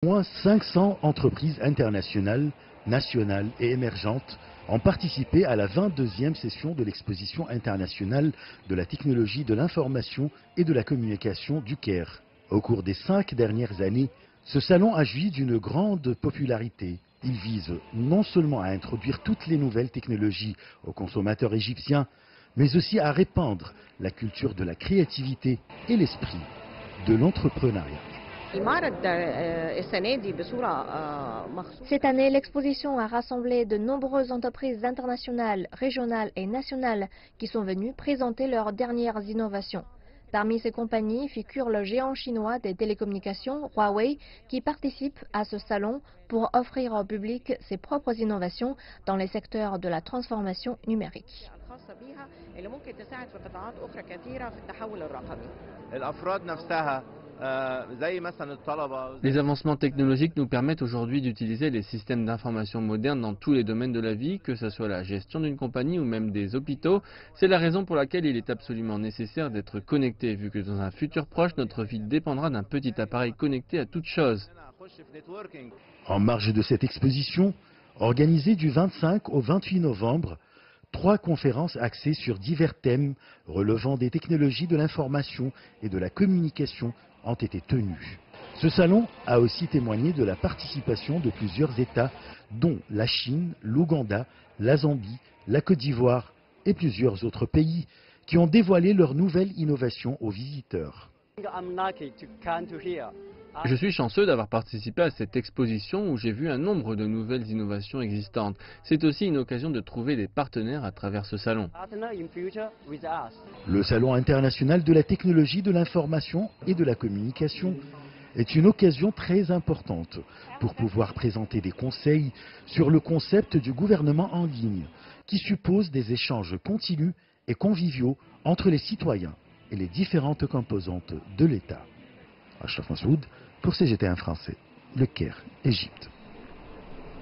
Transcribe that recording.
Au moins 500 entreprises internationales, nationales et émergentes ont participé à la 22e session de l'exposition internationale de la technologie de l'information et de la communication du Caire. Au cours des 5 dernières années, ce salon a joui d'une grande popularité. Il vise non seulement à introduire toutes les nouvelles technologies aux consommateurs égyptiens, mais aussi à répandre la culture de la créativité et l'esprit de l'entrepreneuriat. Cette année, l'exposition a rassemblé de nombreuses entreprises internationales, régionales et nationales qui sont venues présenter leurs dernières innovations. Parmi ces compagnies figure le géant chinois des télécommunications, Huawei, qui participe à ce salon pour offrir au public ses propres innovations dans les secteurs de la transformation numérique. Les avancements technologiques nous permettent aujourd'hui d'utiliser les systèmes d'information modernes dans tous les domaines de la vie, que ce soit la gestion d'une compagnie ou même des hôpitaux. C'est la raison pour laquelle il est absolument nécessaire d'être connecté, vu que dans un futur proche, notre vie dépendra d'un petit appareil connecté à toute chose. En marge de cette exposition, organisée du 25 au 28 novembre, 3 conférences axées sur divers thèmes relevant des technologies de l'information et de la communication ont été tenues. Ce salon a aussi témoigné de la participation de plusieurs États, dont la Chine, l'Ouganda, la Zambie, la Côte d'Ivoire et plusieurs autres pays, qui ont dévoilé leurs nouvelles innovations aux visiteurs. Je suis chanceux d'avoir participé à cette exposition où j'ai vu un nombre de nouvelles innovations existantes. C'est aussi une occasion de trouver des partenaires à travers ce salon. Le Salon international de la technologie de l'information et de la communication est une occasion très importante pour pouvoir présenter des conseils sur le concept du gouvernement en ligne, qui suppose des échanges continus et conviviaux entre les citoyens et les différentes composantes de l'État. Achraf Massoud pour CGT1 français, Le Caire, Égypte.